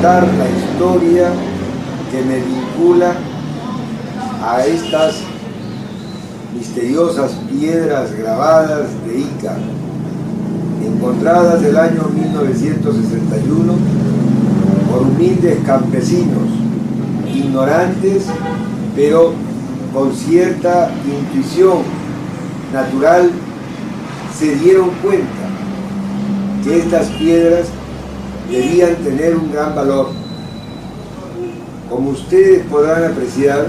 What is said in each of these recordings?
contar la historia que me vincula a estas misteriosas piedras grabadas de Ica, encontradas el año 1961 por humildes campesinos, ignorantes, pero con cierta intuición natural, se dieron cuenta que estas piedras debían tener un gran valor. Como ustedes podrán apreciar,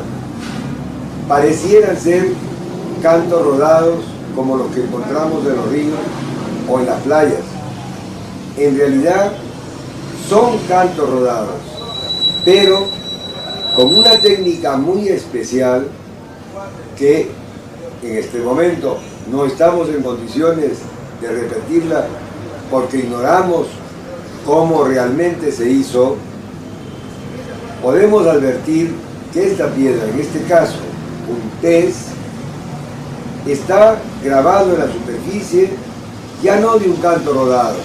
parecieran ser cantos rodados como los que encontramos en los ríos o en las playas. En realidad son cantos rodados, pero con una técnica muy especial que en este momento no estamos en condiciones de repetirla porque ignoramos cómo realmente se hizo. Podemos advertir que esta piedra, en este caso un pez, está grabado en la superficie ya no de un canto rodado,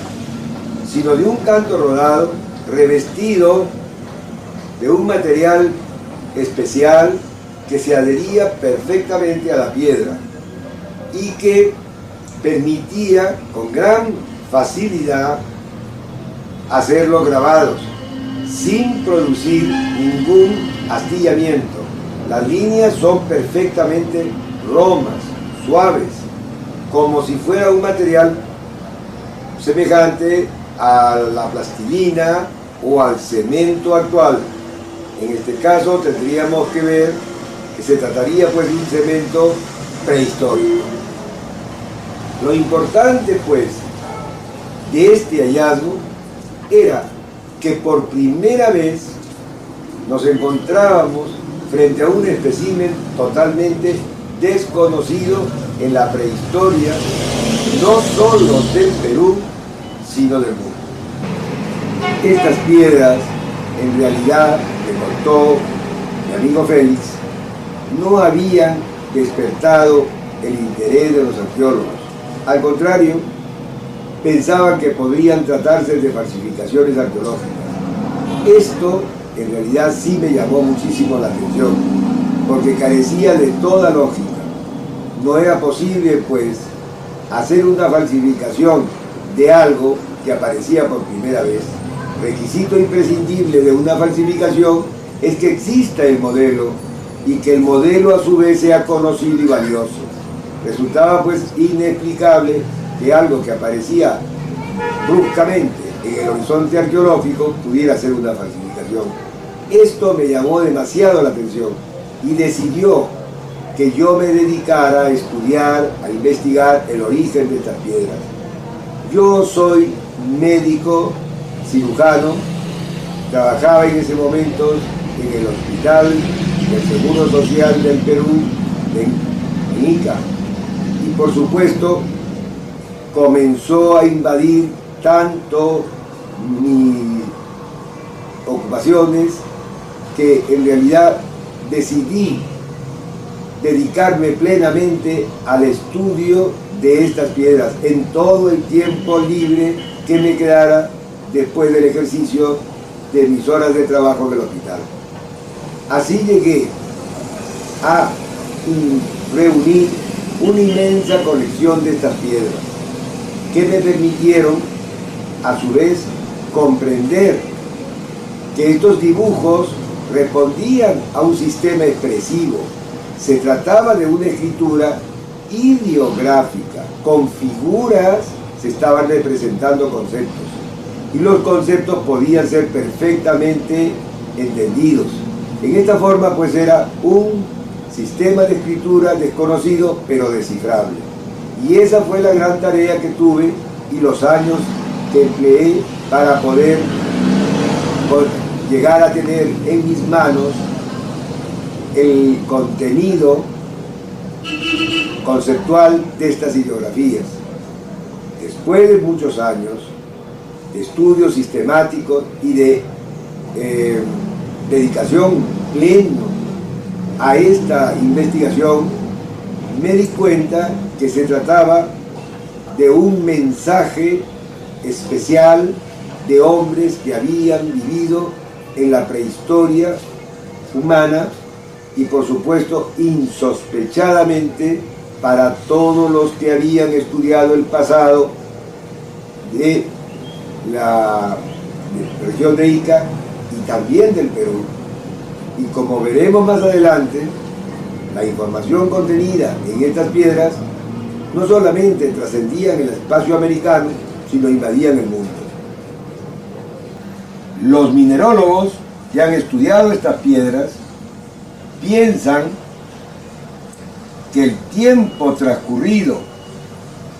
sino de un canto rodado revestido de un material especial que se adhería perfectamente a la piedra y que permitía con gran facilidad hacer los grabados sin producir ningún astillamiento. Las líneas son perfectamente romas, suaves, como si fuera un material semejante a la plastilina o al cemento actual. En este caso tendríamos que ver que se trataría pues de un cemento prehistórico. Lo importante pues de este hallazgo era que por primera vez nos encontrábamos frente a un espécimen totalmente desconocido en la prehistoria, no solo del Perú, sino del mundo. Estas piedras, en realidad, me contó mi amigo Félix, no habían despertado el interés de los arqueólogos. Al contrario, pensaban que podrían tratarse de falsificaciones arqueológicas. Esto, en realidad, sí me llamó muchísimo la atención, porque carecía de toda lógica. No era posible, pues, hacer una falsificación de algo que aparecía por primera vez. Requisito imprescindible de una falsificación es que exista el modelo y que el modelo a su vez sea conocido y valioso. Resultaba pues inexplicable que algo que aparecía bruscamente en el horizonte arqueológico pudiera ser una falsificación. Esto me llamó demasiado la atención y decidió que yo me dedicara a estudiar, a investigar el origen de estas piedras. Yo soy médico, cirujano, trabajaba en ese momento en el hospital del Seguro Social del Perú, en Ica, y por supuesto comenzó a invadir tanto mis ocupaciones que en realidad decidí dedicarme plenamente al estudio de estas piedras en todo el tiempo libre que me quedara después del ejercicio de mis horas de trabajo en el hospital. Así llegué a reunir una inmensa colección de estas piedras que me permitieron a su vez comprender que estos dibujos respondían a un sistema expresivo. Se trataba de una escritura ideográfica, con figuras se estaban representando conceptos y los conceptos podían ser perfectamente entendidos. En esta forma pues era un sistema de escritura desconocido pero descifrable. Y esa fue la gran tarea que tuve y los años que empleé para poder llegar a tener en mis manos el contenido conceptual de estas ideografías. Después de muchos años de estudios sistemáticos y de dedicación plena a esta investigación, me di cuenta que se trataba de un mensaje especial de hombres que habían vivido en la prehistoria humana y por supuesto insospechadamente para todos los que habían estudiado el pasado de la región de Ica y también del Perú. Y como veremos más adelante, la información contenida en estas piedras no solamente trascendían el espacio americano, sino invadían el mundo. Los minerólogos que han estudiado estas piedras piensan que el tiempo transcurrido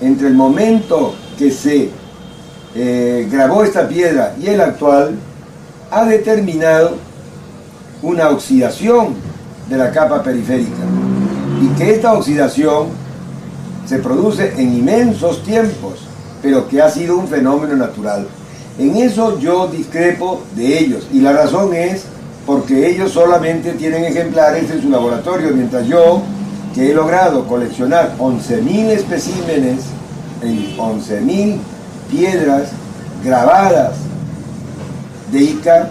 entre el momento que se grabó esta piedra y el actual ha determinado una oxidación de la capa periférica y que esta oxidación se produce en inmensos tiempos, pero que ha sido un fenómeno natural. En eso yo discrepo de ellos y la razón es porque ellos solamente tienen ejemplares en su laboratorio, mientras yo, que he logrado coleccionar 11.000 especímenes en 11.000 piedras grabadas de Ica,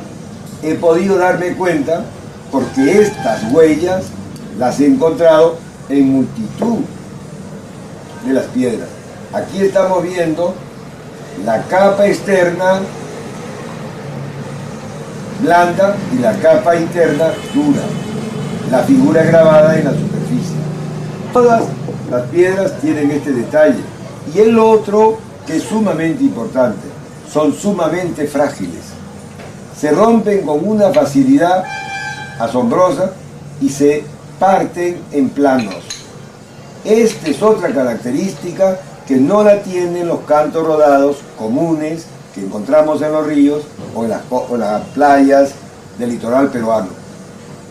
he podido darme cuenta porque estas huellas las he encontrado en multitud de las piedras. Aquí estamos viendo la capa externa blanda y la capa interna dura, la figura grabada en la superficie. Todas las piedras tienen este detalle. Y el otro, que es sumamente importante, son sumamente frágiles. Se rompen con una facilidad asombrosa y se parten en planos. Esta es otra característica que no la tienen los cantos rodados comunes que encontramos en los ríos o en las playas del litoral peruano.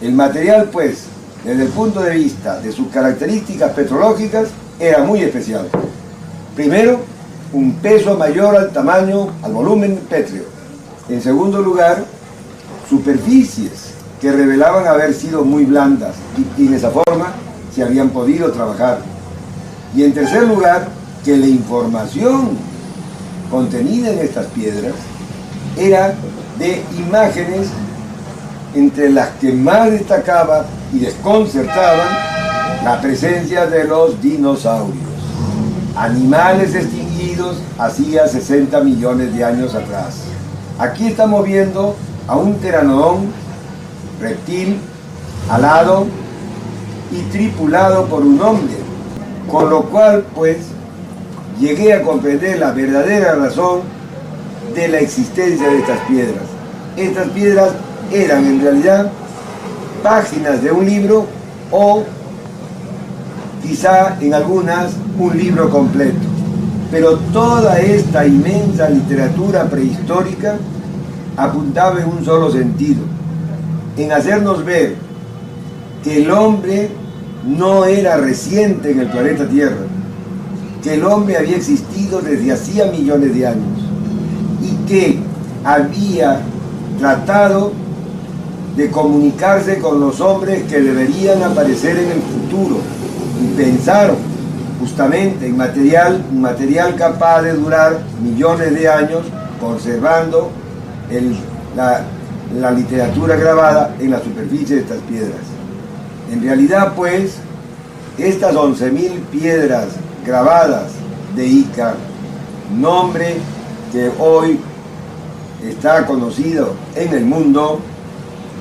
El material, pues, desde el punto de vista de sus características petrológicas, era muy especial. Primero, un peso mayor al tamaño, al volumen pétreo. En segundo lugar, superficies que revelaban haber sido muy blandas y de esa forma se habían podido trabajar. Y en tercer lugar, que la información contenida en estas piedras era de imágenes entre las que más destacaba y desconcertaban la presencia de los dinosaurios, animales extinguidos hacía 60 millones de años atrás. Aquí estamos viendo a un pteranodón, reptil, alado y tripulado por un hombre, con lo cual pues llegué a comprender la verdadera razón de la existencia de estas piedras. Estas piedras eran en realidad páginas de un libro o quizá en algunas un libro completo. Pero toda esta inmensa literatura prehistórica apuntaba en un solo sentido, en hacernos ver que el hombre no era reciente en el planeta Tierra, que el hombre había existido desde hacía millones de años y que había tratado de comunicarse con los hombres que deberían aparecer en el futuro y pensaron justamente en material capaz de durar millones de años, conservando la literatura grabada en la superficie de estas piedras. En realidad, pues, estas 11.000 piedras grabadas de Ica, nombre que hoy está conocido en el mundo,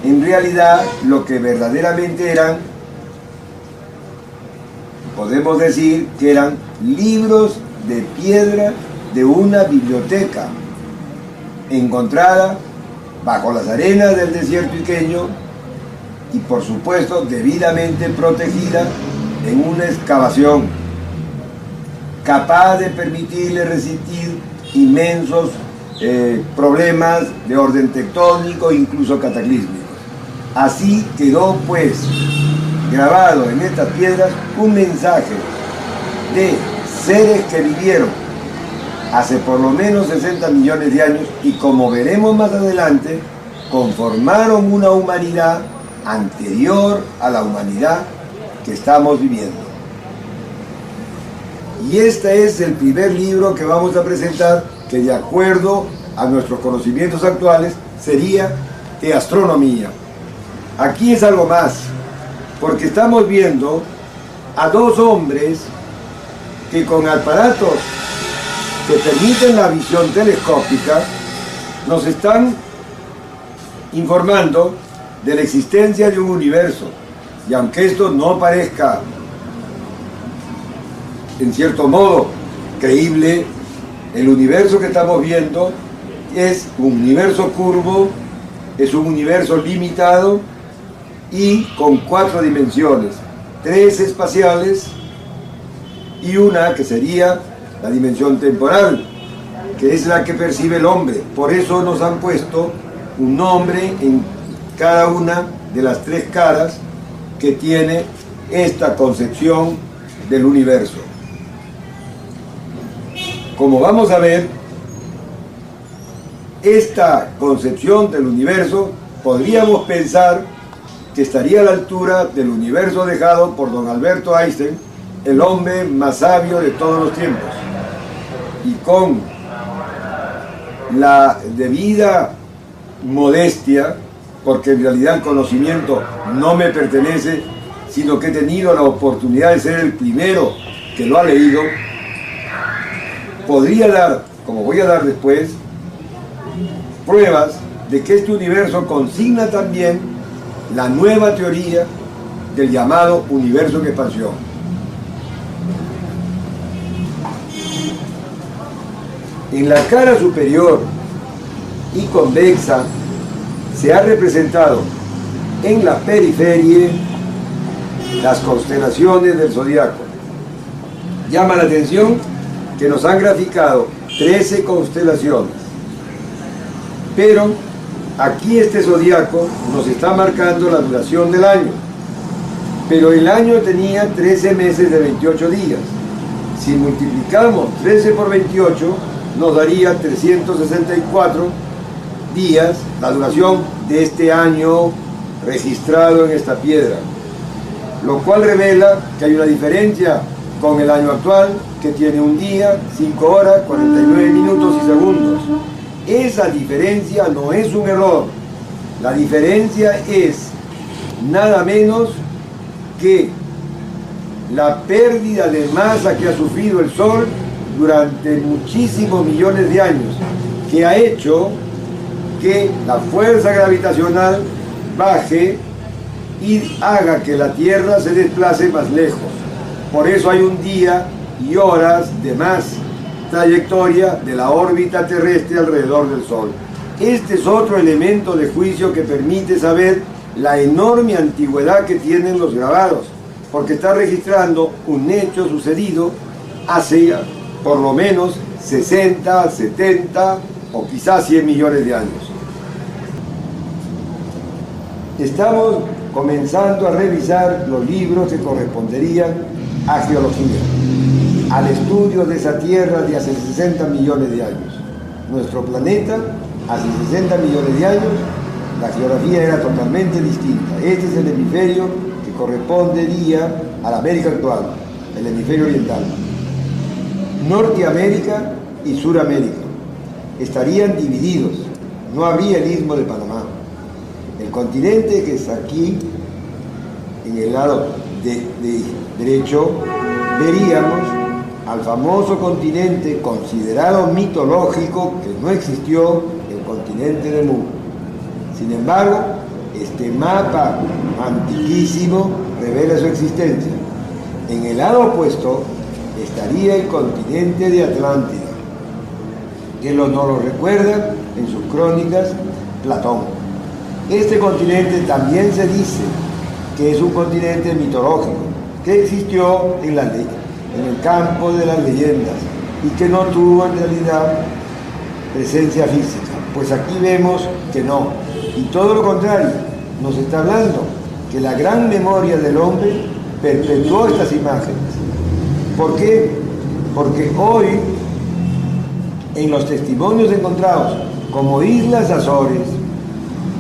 en realidad lo que verdaderamente eran, podemos decir que eran libros de piedra de una biblioteca encontrada bajo las arenas del desierto iqueño y por supuesto debidamente protegida en una excavación capaz de permitirle resistir inmensos problemas de orden tectónico, incluso cataclísmicos. Así quedó pues grabado en estas piedras un mensaje de seres que vivieron hace por lo menos 60 millones de años y, como veremos más adelante, conformaron una humanidad anterior a la humanidad que estamos viviendo. Y este es el primer libro que vamos a presentar, que de acuerdo a nuestros conocimientos actuales, sería de astronomía. Aquí es algo más, porque estamos viendo a dos hombres que con aparatos que permiten la visión telescópica nos están informando de la existencia de un universo. Y aunque esto no parezca en cierto modo creíble, el universo que estamos viendo es un universo curvo, es un universo limitado y con 4 dimensiones, 3 espaciales y una que sería la dimensión temporal, que es la que percibe el hombre. Por eso nos han puesto un nombre en cada una de las 3 caras que tiene esta concepción del universo. Como vamos a ver, esta concepción del universo podríamos pensar que estaría a la altura del universo dejado por don Alberto Einstein, el hombre más sabio de todos los tiempos. Y con la debida modestia, porque en realidad el conocimiento no me pertenece, sino que he tenido la oportunidad de ser el primero que lo ha leído, podría dar, como voy a dar después, pruebas de que este universo consigna también la nueva teoría del llamado universo en expansión. En la cara superior y convexa se ha representado en la periferia las constelaciones del zodiaco. Llama la atención que nos han graficado 13 constelaciones, pero aquí este zodiaco nos está marcando la duración del año, pero el año tenía 13 meses de 28 días. Si multiplicamos 13 por 28 nos daría 364 días, la duración de este año registrado en esta piedra, lo cual revela que hay una diferencia con el año actual, que tiene un día, 5 horas, 49 minutos y segundos. Esa diferencia no es un error, la diferencia es nada menos que la pérdida de masa que ha sufrido el Sol durante muchísimos millones de años, que ha hecho que la fuerza gravitacional baje y haga que la Tierra se desplace más lejos. Por eso hay un día y horas de más trayectoria de la órbita terrestre alrededor del Sol. Este es otro elemento de juicio que permite saber la enorme antigüedad que tienen los grabados, porque está registrando un hecho sucedido hace por lo menos 60, 70 o quizás 100 millones de años. Estamos comenzando a revisar los libros que corresponderían a geología, al estudio de esa Tierra de hace 60 millones de años. Nuestro planeta, hace 60 millones de años, la geografía era totalmente distinta. Este es el hemisferio que correspondería a la América actual, el hemisferio oriental. Norteamérica y Suramérica estarían divididos, no habría el Istmo de Panamá. El continente que está aquí, en el lado derecho, veríamos al famoso continente considerado mitológico que no existió, el continente de Mu. Sin embargo, este mapa antiquísimo revela su existencia. En el lado opuesto estaría el continente de Atlántida, que nos lo recuerda en sus crónicas Platón. Este continente también se dice que es un continente mitológico, que existió en el campo de las leyendas y que no tuvo en realidad presencia física. Pues aquí vemos que no, y todo lo contrario, nos está hablando que la gran memoria del hombre perpetuó estas imágenes. ¿Por qué? Porque hoy, en los testimonios encontrados como Islas Azores,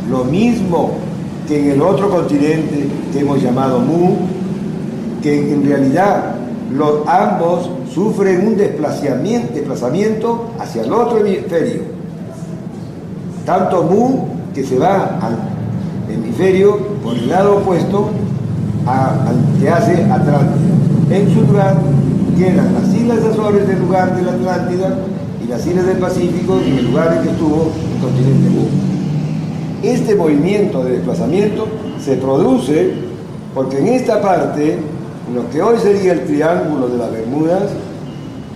lo mismo que en el otro continente que hemos llamado Mu, que en realidad ambos sufren un desplazamiento hacia el otro hemisferio. tanto Mu que se va al hemisferio por el lado opuesto al que hace Atlántida. En su lugar quedan las islas Azores del lugar de la Atlántida y las islas del Pacífico en el lugar en que estuvo el continente Mu. Este movimiento de desplazamiento se produce porque en esta parte, en lo que hoy sería el Triángulo de las Bermudas,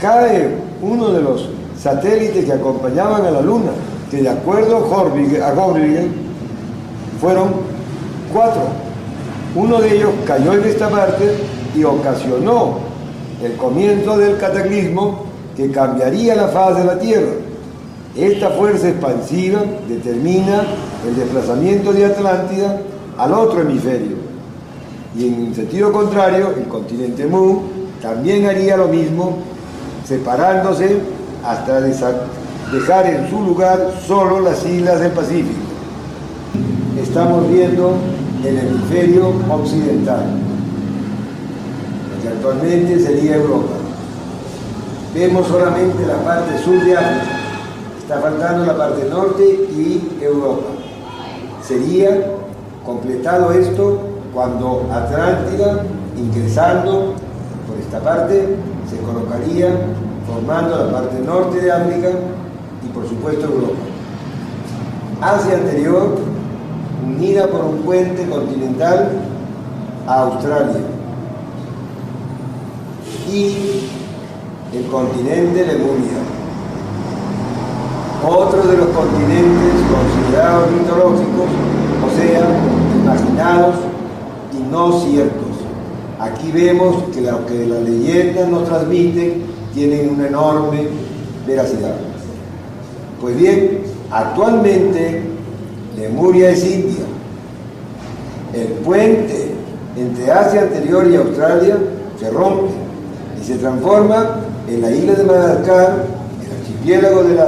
cae uno de los satélites que acompañaban a la Luna, que de acuerdo a Gordillinger fueron 4. Uno de ellos cayó en esta parte y ocasionó el comienzo del cataclismo que cambiaría la faz de la Tierra. Esta fuerza expansiva determina el desplazamiento de Atlántida al otro hemisferio. Y en sentido contrario, el continente Mu también haría lo mismo, separándose hasta dejar en su lugar solo las islas del Pacífico. Estamos viendo el hemisferio occidental, que actualmente sería Europa. Vemos solamente la parte sur de África, está faltando la parte norte y Europa. Sería completado esto cuando Atlántida, ingresando por esta parte, se colocaría formando la parte norte de África y por supuesto Europa. Asia anterior, unida por un puente continental a Australia y el continente Lemuria, otro de los continentes considerados mitológicos, o sea, imaginados y no ciertos. Aquí vemos que lo que las leyendas nos transmiten tienen una enorme veracidad. Pues bien, actualmente Lemuria es India. El puente entre Asia anterior y Australia se rompe y se transforma en la isla de Madagascar, el archipiélago del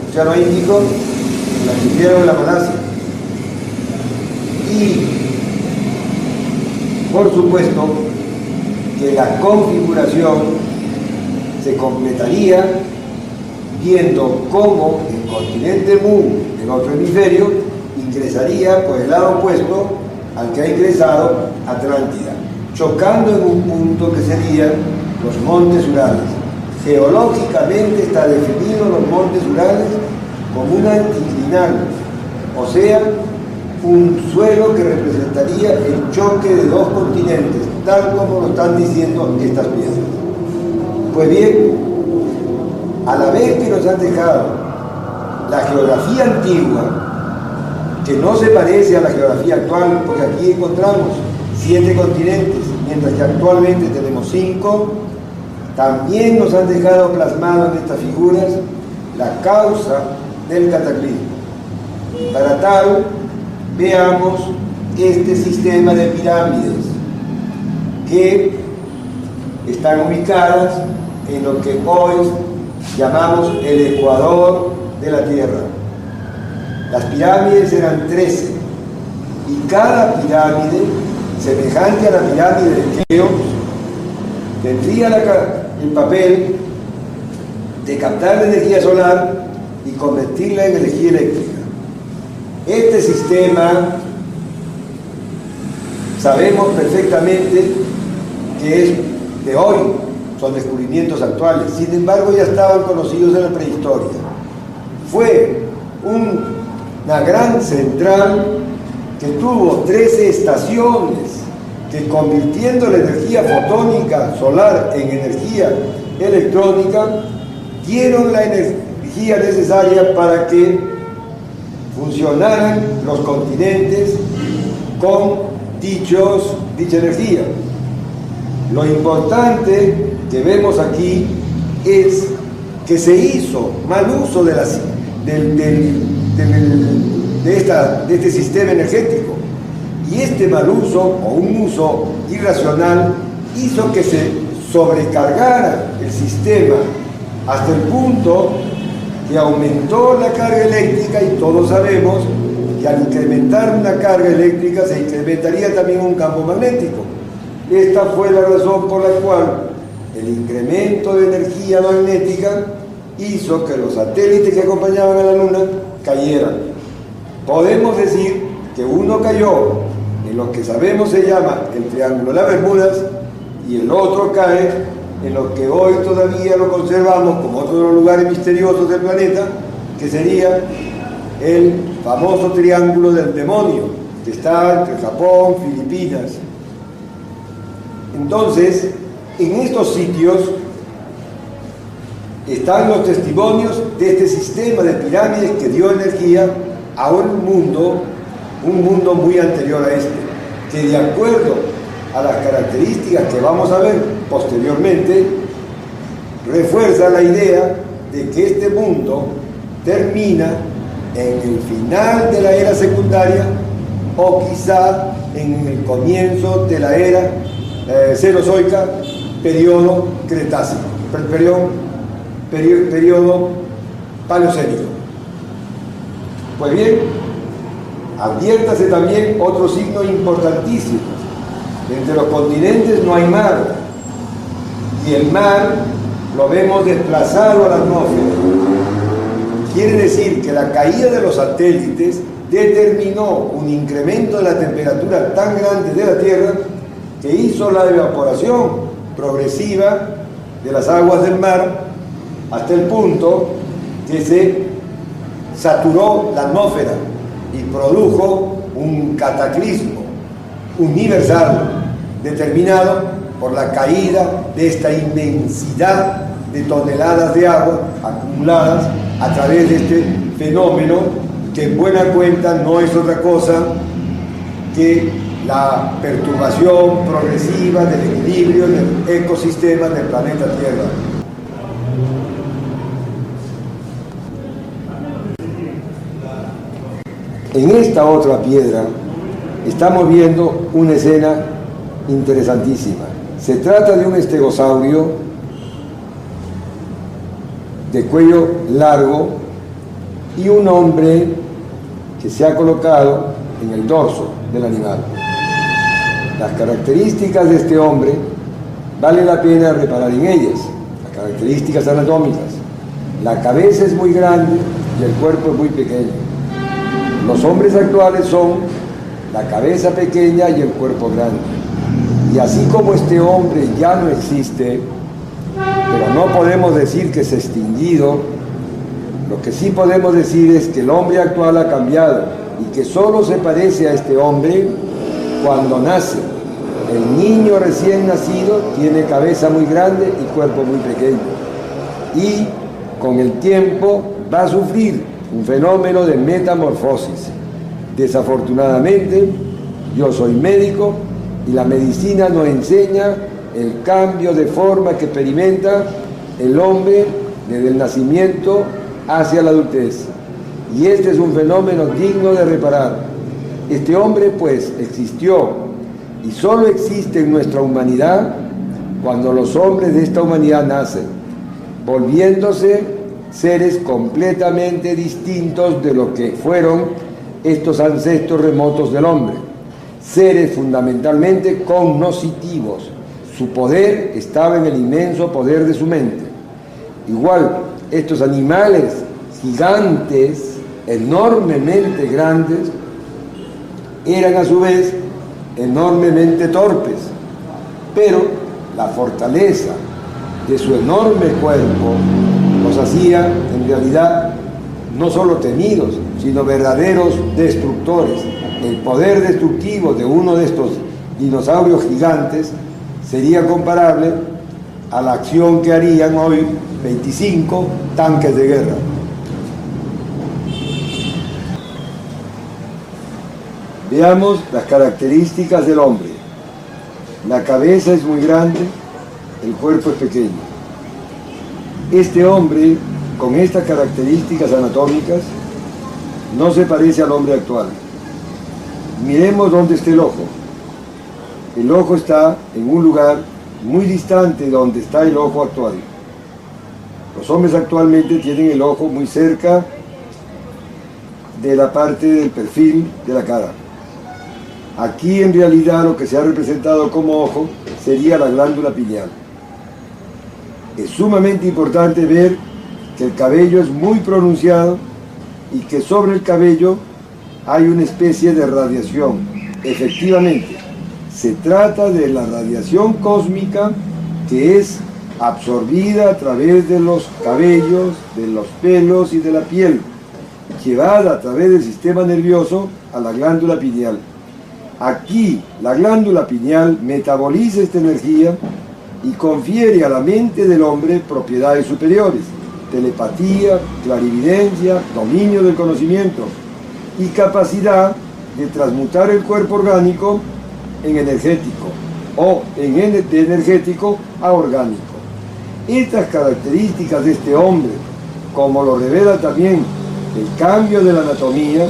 Océano Índico, el archipiélago de la Malasia. Y, por supuesto, que la configuración se completaría viendo cómo el continente Mu, el otro hemisferio, ingresaría por el lado opuesto al que ha ingresado Atlántida, chocando en un punto que serían los montes Urales. Geológicamente está definido los montes Urales como un anticlinal, o sea, un suelo que representaría el choque de dos continentes, tal como lo están diciendo estas piezas. Pues bien, a la vez que nos han dejado la geografía antigua, que no se parece a la geografía actual, porque aquí encontramos 7 continentes, mientras que actualmente tenemos 5, también nos han dejado plasmado en estas figuras la causa del cataclismo. Para tal, veamos este sistema de pirámides que están ubicadas en lo que hoy llamamos el ecuador de la Tierra. Las pirámides eran 13 y cada pirámide, semejante a la pirámide de Keops, tendría el papel de captar la energía solar y convertirla en energía eléctrica. Este sistema sabemos perfectamente que es de hoy, son descubrimientos actuales, sin embargo ya estaban conocidos en la prehistoria. Fue una gran central que tuvo 13 estaciones que, convirtiendo la energía fotónica solar en energía electrónica, dieron la energía necesaria para que funcionaran los continentes con dicha energía. Lo importante que vemos aquí es que se hizo mal uso de este sistema energético, y este mal uso o un uso irracional hizo que se sobrecargara el sistema hasta el punto que aumentó la carga eléctrica, y todos sabemos que al incrementar una carga eléctrica se incrementaría también un campo magnético. Esta fue la razón por la cual el incremento de energía magnética hizo que los satélites que acompañaban a la Luna cayeran. Podemos decir que uno cayó en lo que sabemos se llama el Triángulo de las Bermudas y el otro cae en lo que hoy todavía lo conservamos como otro de los lugares misteriosos del planeta, que sería el famoso Triángulo del Demonio, que está entre Japón, Filipinas. Entonces, en estos sitios están los testimonios de este sistema de pirámides que dio energía a un mundo muy anterior a este, que de acuerdo a las características que vamos a ver posteriormente, refuerza la idea de que este mundo termina en el final de la era secundaria o quizá en el comienzo de la era cenozoica, periodo cretácico, periodo paleocénico. Pues bien, adviértase también otro signo importantísimo. Entre los continentes no hay mar, y el mar lo vemos desplazado a la atmósfera. Quiere decir que la caída de los satélites determinó un incremento de la temperatura tan grande de la Tierra que hizo la evaporación progresiva de las aguas del mar hasta el punto que se saturó la atmósfera y produjo un cataclismo universal determinado por la caída de esta inmensidad de toneladas de agua acumuladas a través de este fenómeno que en buena cuenta no es otra cosa que la perturbación progresiva del equilibrio del ecosistema del planeta Tierra. En esta otra piedra estamos viendo una escena interesantísima. Se trata de un estegosaurio de cuello largo y un hombre que se ha colocado en el dorso del animal. Las características de este hombre vale la pena reparar en ellas, las características anatómicas. La cabeza es muy grande y el cuerpo es muy pequeño. Los hombres actuales son la cabeza pequeña y el cuerpo grande. Y así como este hombre ya no existe, pero no podemos decir que se ha extinguido, lo que sí podemos decir es que el hombre actual ha cambiado y que solo se parece a este hombre cuando nace. El niño recién nacido tiene cabeza muy grande y cuerpo muy pequeño. Y con el tiempo va a sufrir un fenómeno de metamorfosis. Desafortunadamente, yo soy médico y la medicina nos enseña el cambio de forma que experimenta el hombre desde el nacimiento hacia la adultez. Y este es un fenómeno digno de reparar. Este hombre, pues, existió y solo existe en nuestra humanidad cuando los hombres de esta humanidad nacen, volviéndose seres completamente distintos de lo que fueron estos ancestros remotos del hombre, seres fundamentalmente cognoscitivos. Su poder estaba en el inmenso poder de su mente. Igual, estos animales gigantes, enormemente grandes, eran a su vez enormemente torpes, pero la fortaleza de su enorme cuerpo los hacía en realidad no solo temidos, sino verdaderos destructores. El poder destructivo de uno de estos dinosaurios gigantes sería comparable a la acción que harían hoy 25 tanques de guerra. Veamos las características del hombre. La cabeza es muy grande, el cuerpo es pequeño. Este hombre, con estas características anatómicas, no se parece al hombre actual. Miremos dónde está el ojo. El ojo está en un lugar muy distante de donde está el ojo actual. Los hombres actualmente tienen el ojo muy cerca de la parte del perfil de la cara. Aquí en realidad lo que se ha representado como ojo sería la glándula pineal. Es sumamente importante ver que el cabello es muy pronunciado y que sobre el cabello hay una especie de radiación. Efectivamente, se trata de la radiación cósmica que es absorbida a través de los cabellos, de los pelos y de la piel, llevada a través del sistema nervioso a la glándula pineal. Aquí la glándula pineal metaboliza esta energía y confiere a la mente del hombre propiedades superiores: telepatía, clarividencia, dominio del conocimiento y capacidad de transmutar el cuerpo orgánico en energético o de energético a orgánico. Estas características de este hombre, como lo revela también el cambio de la anatomía,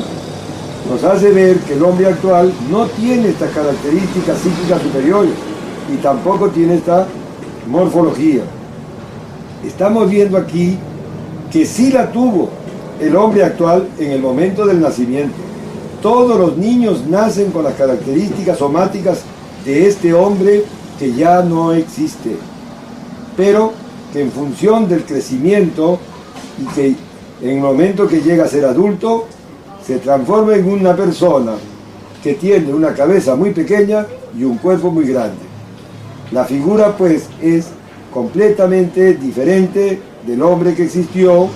nos hace ver que el hombre actual no tiene estas características psíquicas superiores y tampoco tiene esta morfología. Estamos viendo aquí que sí la tuvo el hombre actual en el momento del nacimiento. Todos los niños nacen con las características somáticas de este hombre que ya no existe, pero que en función del crecimiento y que en el momento que llega a ser adulto se transforma en una persona que tiene una cabeza muy pequeña y un cuerpo muy grande. La figura pues es completamente diferente del hombre que existió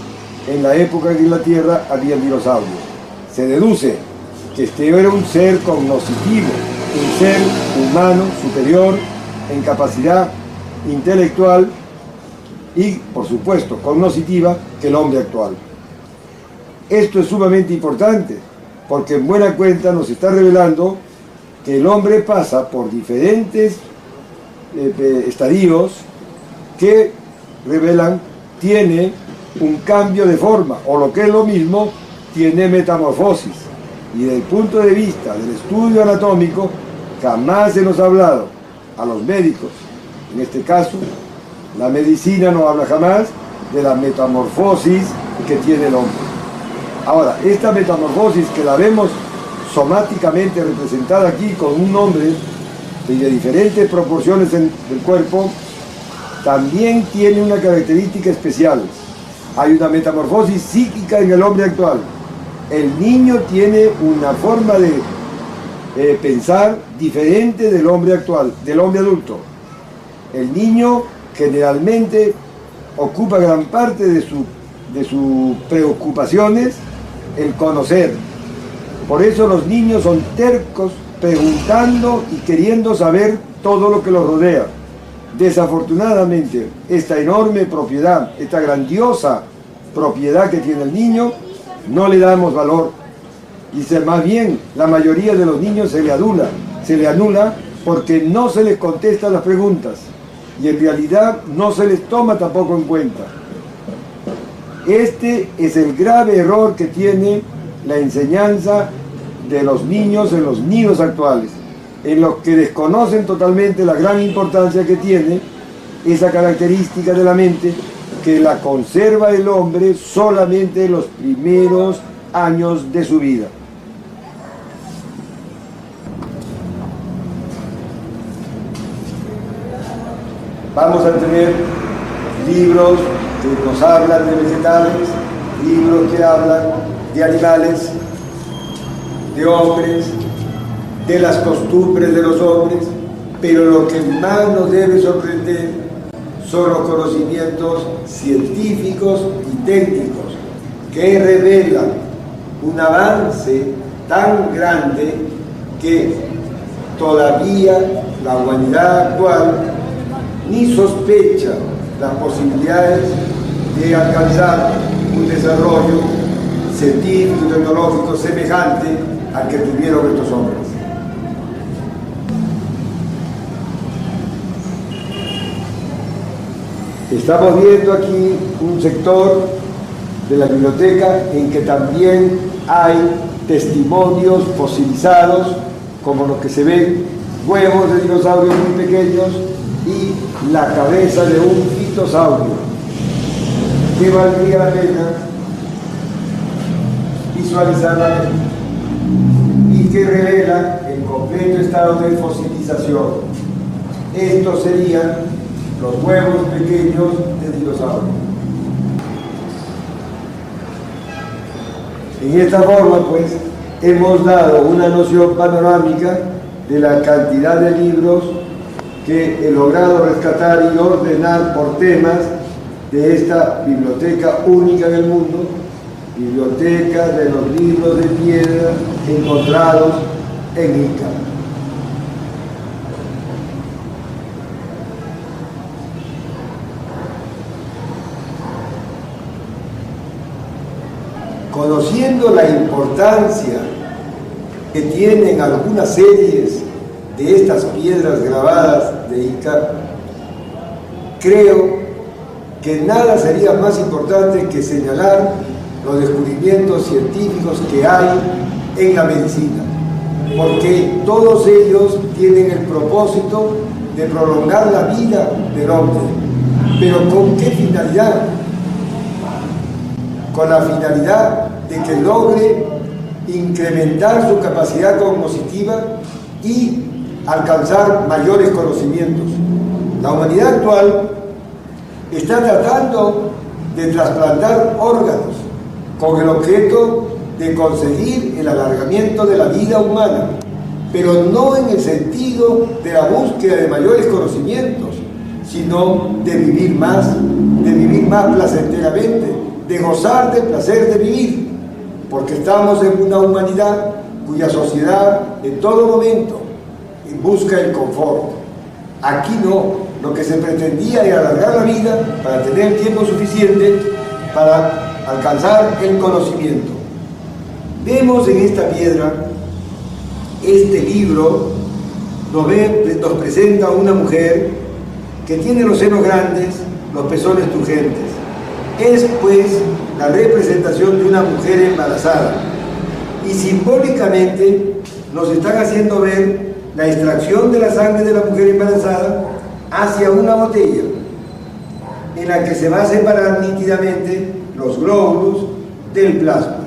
en la época que en la Tierra había dinosaurios. Se deduce que este era un ser cognoscitivo, un ser humano superior en capacidad intelectual y, por supuesto, cognoscitiva que el hombre actual. Esto es sumamente importante porque en buena cuenta nos está revelando que el hombre pasa por diferentes estadios que revelan tiene un cambio de forma, o lo que es lo mismo, tiene metamorfosis. Y desde el punto de vista del estudio anatómico, jamás se nos ha hablado a los médicos, en este caso, la medicina no habla jamás de la metamorfosis que tiene el hombre. Ahora, esta metamorfosis que la vemos somáticamente representada aquí con un hombre de diferentes proporciones del cuerpo, también tiene una característica especial. Hay una metamorfosis psíquica en el hombre actual. El niño tiene una forma de pensar diferente del hombre actual, del hombre adulto. El niño generalmente ocupa gran parte de sus preocupaciones el conocer. Por eso los niños son tercos, preguntando y queriendo saber todo lo que los rodea. Desafortunadamente, esta enorme propiedad, esta grandiosa propiedad que tiene el niño, no le damos valor. Dice, más bien, la mayoría de los niños se le anula porque no se les contesta las preguntas y en realidad no se les toma tampoco en cuenta. Este es el grave error que tiene la enseñanza de los niños en los nidos actuales, en los que desconocen totalmente la gran importancia que tiene esa característica de la mente que la conserva el hombre solamente en los primeros años de su vida. Vamos a tener libros que nos hablan de vegetales, libros que hablan de animales, de hombres, de las costumbres de los hombres, pero lo que más nos debe sorprender son los conocimientos científicos y técnicos que revelan un avance tan grande que todavía la humanidad actual ni sospecha las posibilidades de alcanzar un desarrollo científico y tecnológico semejante al que tuvieron estos hombres. Estamos viendo aquí un sector de la biblioteca en que también hay testimonios fosilizados, como los que se ven, huevos de dinosaurios muy pequeños y la cabeza de un fitosaurio, que valdría la pena visualizarla y que revela el completo estado de fosilización. Estos serían los huevos pequeños de dinosaurio. En esta forma, pues, hemos dado una noción panorámica de la cantidad de libros que he logrado rescatar y ordenar por temas de esta biblioteca única en el mundo, biblioteca de los libros de piedra encontrados en Ica. Conociendo la importancia que tienen algunas series de estas piedras grabadas de Ica, creo que nada sería más importante que señalar los descubrimientos científicos que hay en la medicina, porque todos ellos tienen el propósito de prolongar la vida del hombre. ¿Pero con qué finalidad? Con la finalidad de que logre incrementar su capacidad cognitiva y alcanzar mayores conocimientos. La humanidad actual está tratando de trasplantar órganos con el objeto de conseguir el alargamiento de la vida humana, pero no en el sentido de la búsqueda de mayores conocimientos, sino de vivir más placenteramente, de gozar del placer de vivir, porque estamos en una humanidad cuya sociedad en todo momento busca el confort. Aquí no, lo que se pretendía era alargar la vida para tener tiempo suficiente para alcanzar el conocimiento. Vemos en esta piedra, este libro nos presenta a una mujer que tiene los senos grandes, los pezones turgentes. Es pues la representación de una mujer embarazada, y simbólicamente nos están haciendo ver la extracción de la sangre de la mujer embarazada hacia una botella en la que se va a separar nítidamente los glóbulos del plasma.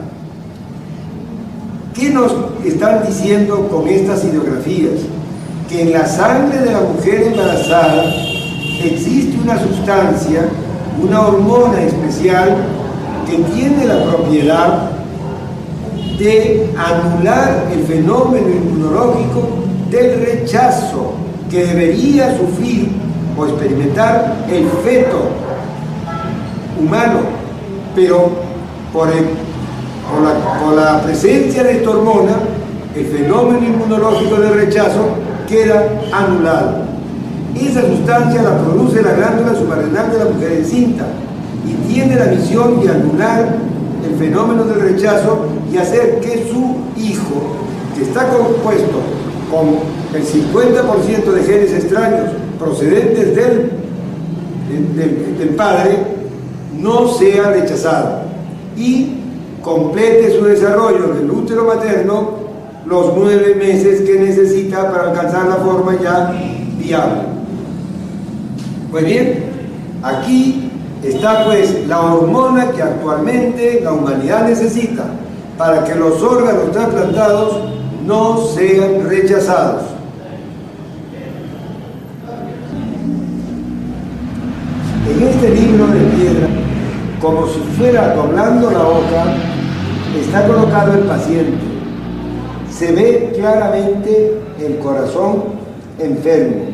¿Qué nos están diciendo con estas ideografías? Que en la sangre de la mujer embarazada existe una sustancia, una hormona especial que tiene la propiedad de anular el fenómeno inmunológico del rechazo que debería sufrir o experimentar el feto humano, pero por la presencia de esta hormona, el fenómeno inmunológico del rechazo queda anulado. Esa sustancia la produce la glándula suprarrenal de la mujer encinta y tiene la misión de anular el fenómeno del rechazo y hacer que su hijo, que está compuesto con el 50% de genes extraños procedentes del padre, no sea rechazado y complete su desarrollo en el útero materno los 9 meses que necesita para alcanzar la forma ya viable. Pues bien, aquí está pues la hormona que actualmente la humanidad necesita para que los órganos trasplantados no sean rechazados. En este libro de piedra, como si fuera doblando la hoja, está colocado el paciente. Se ve claramente el corazón enfermo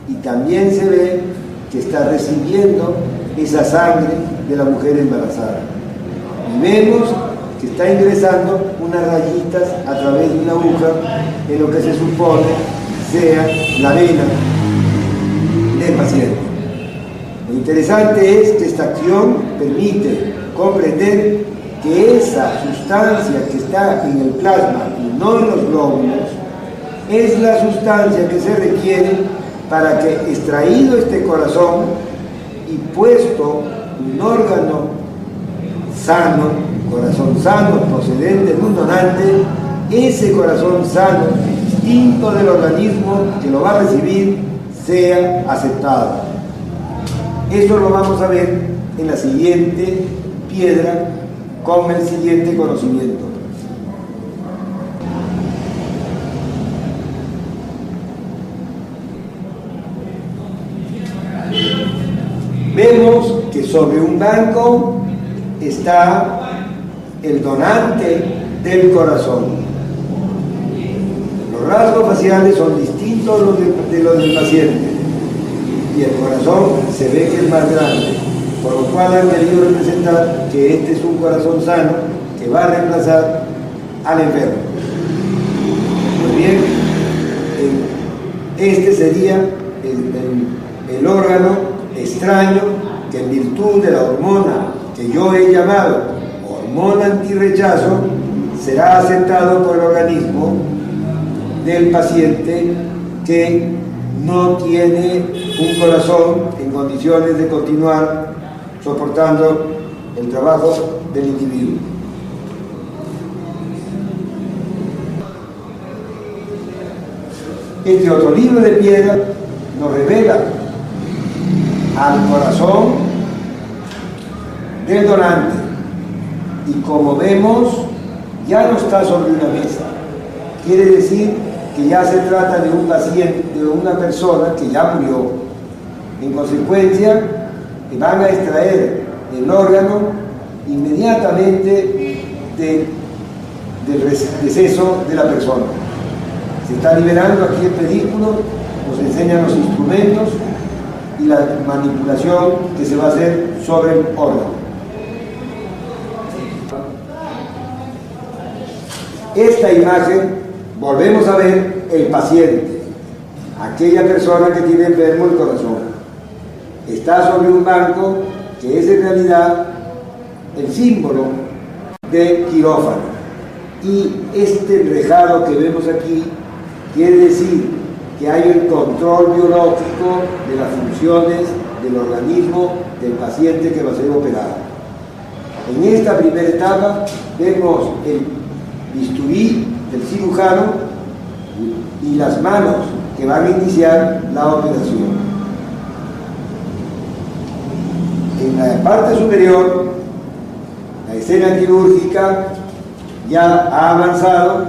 y también se ve que está recibiendo esa sangre de la mujer embarazada. Y vemos que está ingresando unas rayitas a través de una aguja en lo que se supone sea la vena del paciente. Lo interesante es que esta acción permite comprender que esa sustancia que está en el plasma y no en los glóbulos es la sustancia que se requiere para que, extraído este corazón y puesto un órgano sano, corazón sano procedente de un donante, ese corazón sano, distinto del organismo que lo va a recibir, sea aceptado. Esto lo vamos a ver en la siguiente piedra con el siguiente conocimiento. Vemos que sobre un banco está el donante del corazón. Los rasgos faciales son distintos de los del paciente y el corazón se ve que es más grande, por lo cual han querido representar que este es un corazón sano que va a reemplazar al enfermo. Pues bien, este sería el órgano extraño que en virtud de la hormona que yo he llamado hormona antirrechazo será aceptado por el organismo del paciente que no tiene un corazón en condiciones de continuar soportando el trabajo del individuo. Este otro libro de piedra nos revela al corazón del donante y, como vemos, ya no está sobre una mesa. Quiere decir que ya se trata de un paciente, de una persona que ya murió. En consecuencia, van a extraer el órgano inmediatamente del deceso de la persona. Se está liberando aquí el pedículo, nos enseñan los instrumentos y la manipulación que se va a hacer sobre el órgano. Esta imagen, volvemos a ver el paciente, aquella persona que tiene enfermo el corazón. Está sobre un banco que es en realidad el símbolo de quirófano. Y este enrejado que vemos aquí quiere decir que hay el control biológico de las funciones del organismo del paciente que va a ser operado. En esta primera etapa vemos el bisturí del cirujano y las manos que van a iniciar la operación. En la parte superior, la escena quirúrgica ya ha avanzado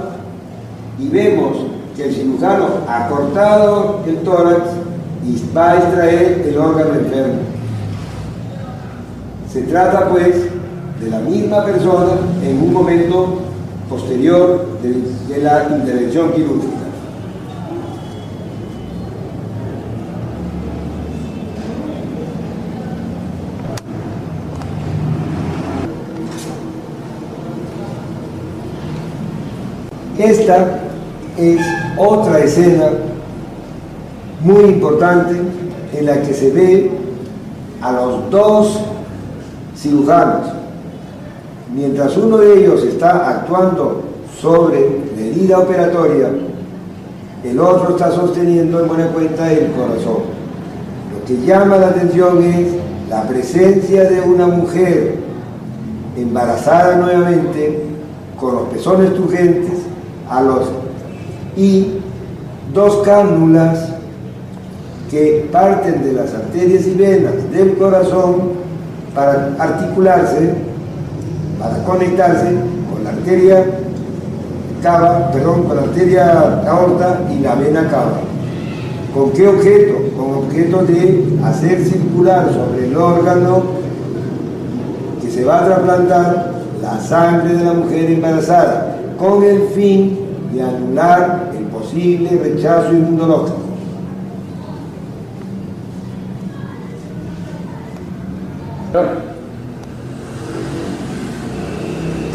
y vemos que el cirujano ha cortado el tórax y va a extraer el órgano enfermo. Se trata pues de la misma persona en un momento posterior de la intervención quirúrgica. Esta es otra escena muy importante en la que se ve a los dos cirujanos. Mientras uno de ellos está actuando sobre la herida operatoria, el otro está sosteniendo en buena cuenta el corazón. Lo que llama la atención es la presencia de una mujer embarazada nuevamente, con los pezones turgentes, y dos cánulas que parten de las arterias y venas del corazón para articularse, para conectarse con la arteria cava, con la arteria aorta y la vena cava. ¿Con qué objeto? Con objeto de hacer circular sobre el órgano que se va a trasplantar la sangre de la mujer embarazada, con el fin de anular el posible rechazo inmunológico.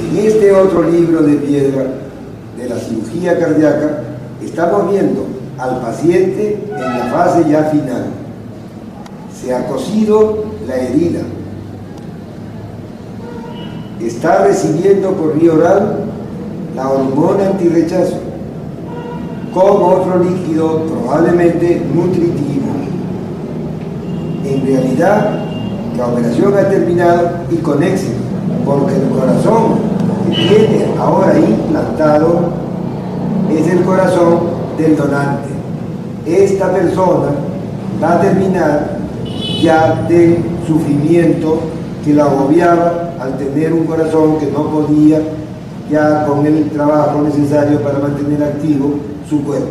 En este otro libro de piedra de la cirugía cardíaca estamos viendo al paciente en la fase ya final. Se ha cosido la herida, está recibiendo por vía oral la hormona antirrechazo con otro líquido probablemente nutritivo. En realidad la operación ha terminado y con éxito, porque el corazón que tiene ahora implantado es el corazón del donante. Esta persona va a terminar ya del sufrimiento que la agobiaba al tener un corazón que no podía ya con el trabajo necesario para mantener activo su cuerpo.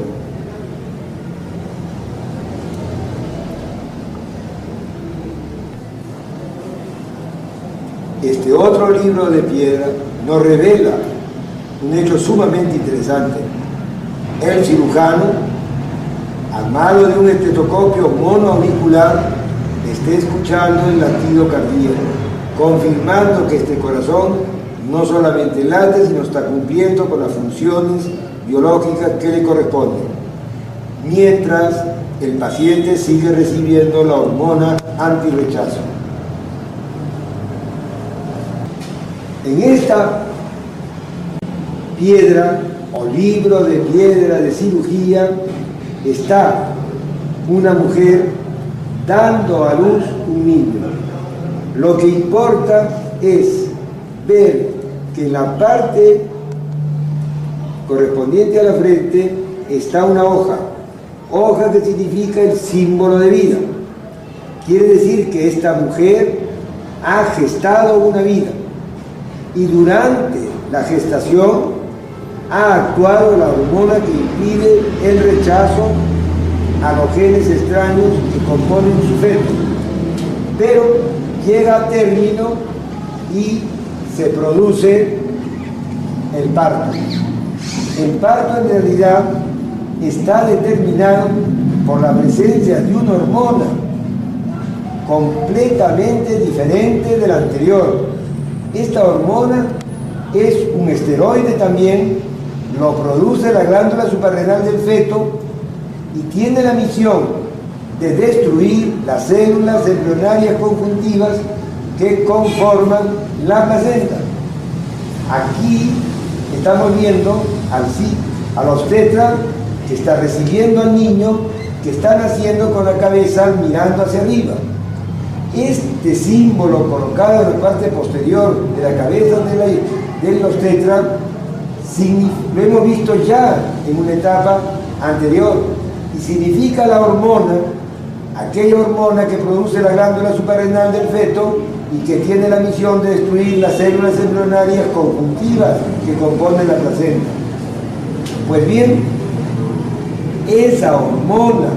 Este otro libro de piedra nos revela un hecho sumamente interesante. El cirujano, al mano de un estetoscopio monoauricular, está escuchando el latido cardíaco, confirmando que este corazón no solamente late, sino está cumpliendo con las funciones biológicas que le corresponden, mientras el paciente sigue recibiendo la hormona antirrechazo. En esta piedra o libro de piedra de cirugía está una mujer dando a luz un niño. Lo que importa es ver que en la parte correspondiente a la frente está una hoja que significa el símbolo de vida. Quiere decir que esta mujer ha gestado una vida y durante la gestación ha actuado la hormona que impide el rechazo a los genes extraños que componen su feto, pero llega a término y se produce el parto. El parto en realidad está determinado por la presencia de una hormona completamente diferente de la anterior. Esta hormona es un esteroide también, lo produce la glándula suprarrenal del feto y tiene la misión de destruir las células embrionarias conjuntivas que conforman la placenta. Aquí estamos viendo al obstetra que está recibiendo al niño que está naciendo con la cabeza mirando hacia arriba. Este símbolo colocado en la parte posterior de la cabeza del obstetra lo hemos visto ya en una etapa anterior y significa la hormona, aquella hormona que produce la glándula suprarrenal del feto y que tiene la misión de destruir las células embrionarias conjuntivas que componen la placenta. Pues bien, esa hormona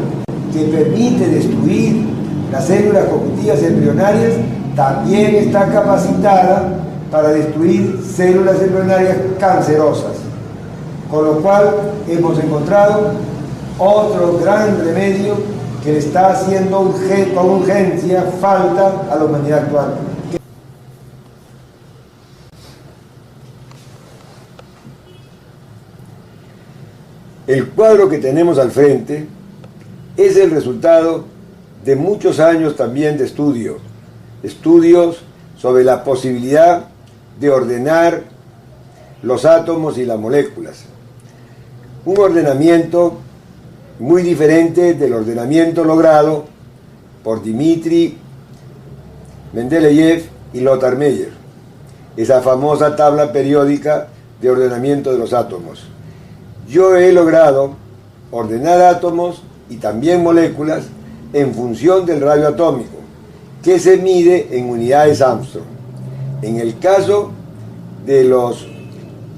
que permite destruir las células conjuntivas embrionarias también está capacitada para destruir células embrionarias cancerosas, con lo cual hemos encontrado otro gran remedio que le está haciendo con urgencia falta a la humanidad actual. El cuadro que tenemos al frente es el resultado de muchos años también de estudios sobre la posibilidad de ordenar los átomos y las moléculas. Un ordenamiento muy diferente del ordenamiento logrado por Dmitri Mendeleev y Lothar Meyer, esa famosa tabla periódica de ordenamiento de los átomos. Yo he logrado ordenar átomos y también moléculas en función del radio atómico, que se mide en unidades Armstrong. En el caso de los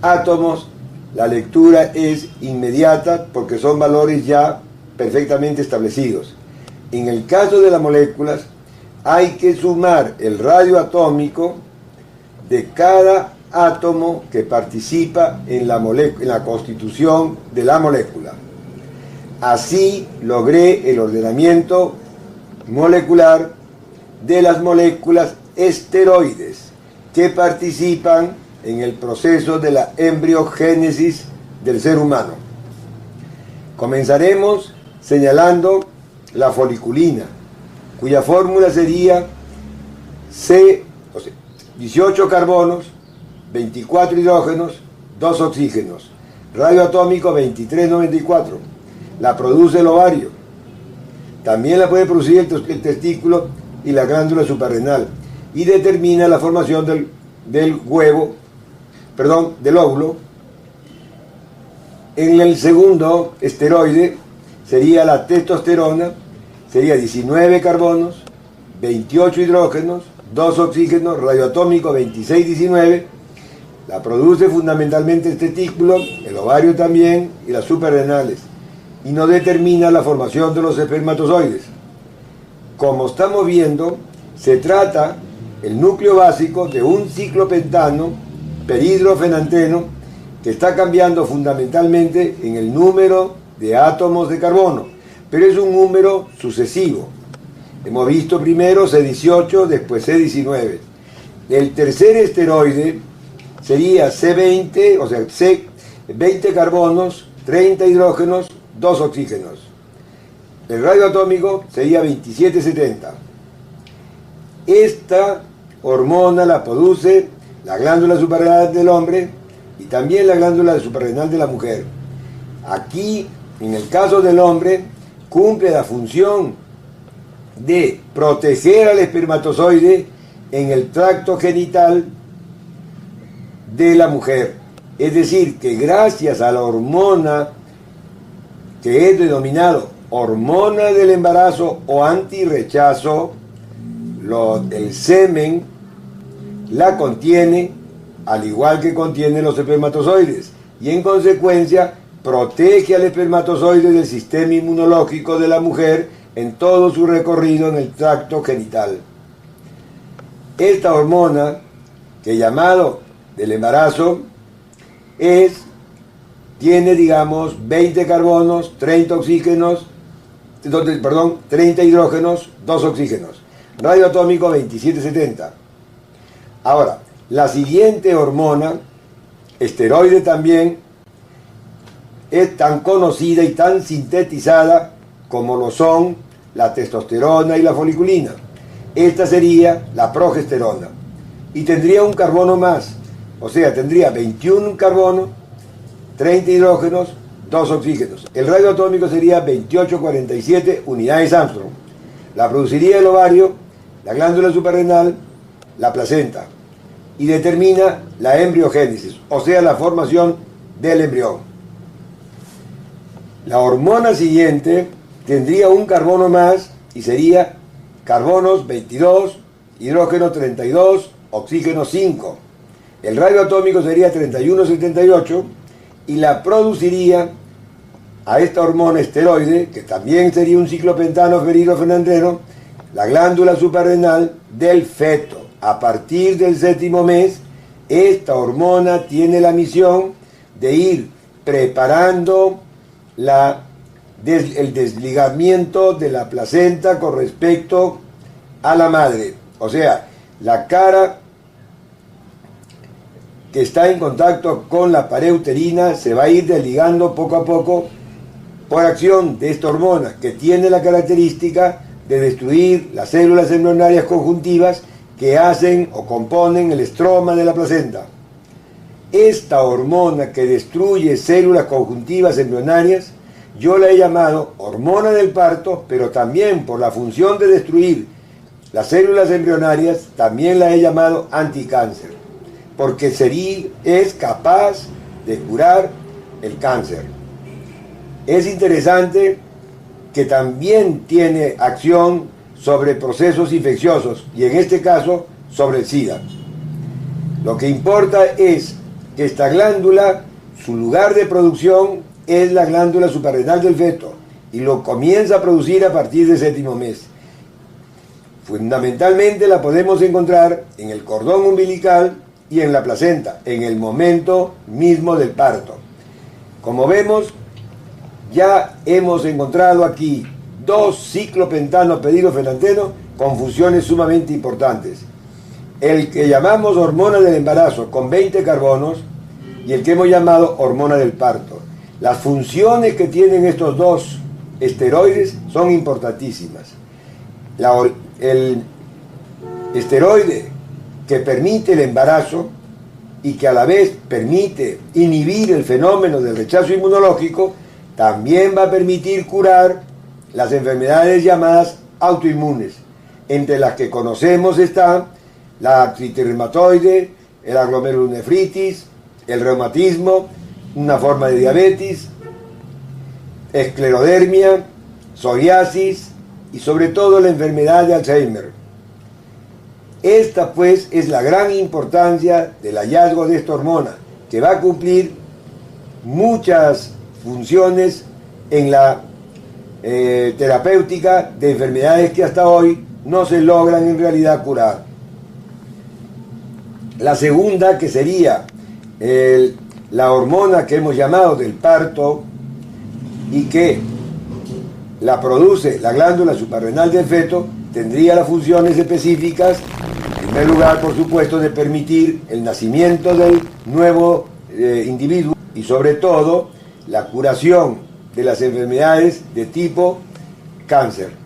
átomos, la lectura es inmediata porque son valores ya perfectamente establecidos. En el caso de las moléculas, hay que sumar el radio atómico de cada átomo que participa en la constitución de la molécula. Así logré el ordenamiento molecular de las moléculas esteroides que participan en el proceso de la embriogénesis del ser humano. Comenzaremos señalando la foliculina, cuya fórmula sería 18 carbonos, 24 hidrógenos, 2 oxígenos, radio atómico 2394. La produce el ovario. También la puede producir el testículo y la glándula suprarrenal, y determina la formación del óvulo. En el segundo esteroide sería la testosterona, sería 19 carbonos, 28 hidrógenos, 2 oxígenos, radioatómico 2619. La produce fundamentalmente el testículo, el ovario también y las suprarrenales, y no determina la formación de los espermatozoides. Como estamos viendo, se trata el núcleo básico de un ciclopentano perhidrofenanteno que está cambiando fundamentalmente en el número de átomos de carbono, pero es un número sucesivo. Hemos visto primero C18, después C19. El tercer esteroide sería C20, o sea, C20 carbonos, 30 hidrógenos, 2 oxígenos. El radioatómico sería 2770. Esta hormona la produce la glándula suprarrenal del hombre y también la glándula suprarrenal de la mujer. Aquí, en el caso del hombre, cumple la función de proteger al espermatozoide en el tracto genital de la mujer. Es decir, que gracias a la hormona que es denominado hormona del embarazo o antirrechazo, el semen la contiene al igual que contiene los espermatozoides y en consecuencia protege al espermatozoide del sistema inmunológico de la mujer en todo su recorrido en el tracto genital. Esta hormona, que llamado del embarazo, tiene, digamos, 20 carbonos, 30 oxígenos, 30 hidrógenos, 2 oxígenos. Radioatómico 2770. Ahora, la siguiente hormona, esteroide también, es tan conocida y tan sintetizada como lo son la testosterona y la foliculina. Esta sería la progesterona. Y tendría un carbono más, o sea, tendría 21 carbonos, 30 hidrógenos, 2 oxígenos. El radioatómico sería 2847 unidades Armstrong. La produciría el ovario, la glándula suprarrenal, la placenta. Y determina la embriogénesis, o sea, la formación del embrión. La hormona siguiente tendría un carbono más y sería carbonos 22, hidrógeno 32, oxígeno 5. El radioatómico sería 3178 y la produciría a esta hormona esteroide, que también sería un ciclopentano perhidrofenanteno, la glándula suprarrenal del feto. A partir del 7º mes, esta hormona tiene la misión de ir preparando el desligamiento de la placenta con respecto a la madre. O sea, la cara que está en contacto con la pared uterina se va a ir desligando poco a poco por acción de esta hormona, que tiene la característica de destruir las células embrionarias conjuntivas que hacen o componen el estroma de la placenta. Esta hormona que destruye células conjuntivas embrionarias, yo la he llamado hormona del parto, pero también por la función de destruir las células embrionarias, también la he llamado anticáncer, porque es capaz de curar el cáncer. Es interesante que también tiene acción sobre procesos infecciosos y en este caso sobre el SIDA. Lo que importa es que esta glándula, su lugar de producción es la glándula suprarrenal del feto y lo comienza a producir a partir del 7º mes. Fundamentalmente la podemos encontrar en el cordón umbilical y en la placenta, en el momento mismo del parto. Como vemos, ya hemos encontrado aquí 2 ciclopentanos perhidrofenanteno con funciones sumamente importantes. El que llamamos hormona del embarazo con 20 carbonos y el que hemos llamado hormona del parto. Las funciones que tienen estos 2 esteroides son importantísimas. El esteroide que permite el embarazo y que a la vez permite inhibir el fenómeno del rechazo inmunológico, también va a permitir curar las enfermedades llamadas autoinmunes, entre las que conocemos está la artritis reumatoide, la glomerulonefritis, el reumatismo, una forma de diabetes, esclerodermia, psoriasis y sobre todo la enfermedad de Alzheimer. Esta pues es la gran importancia del hallazgo de esta hormona, que va a cumplir muchas funciones en la terapéutica de enfermedades que hasta hoy no se logran en realidad curar. La segunda, que sería la hormona que hemos llamado del parto y que la produce la glándula suprarrenal del feto, tendría las funciones específicas, en primer lugar, por supuesto, de permitir el nacimiento del nuevo individuo y sobre todo la curación de las enfermedades de tipo cáncer.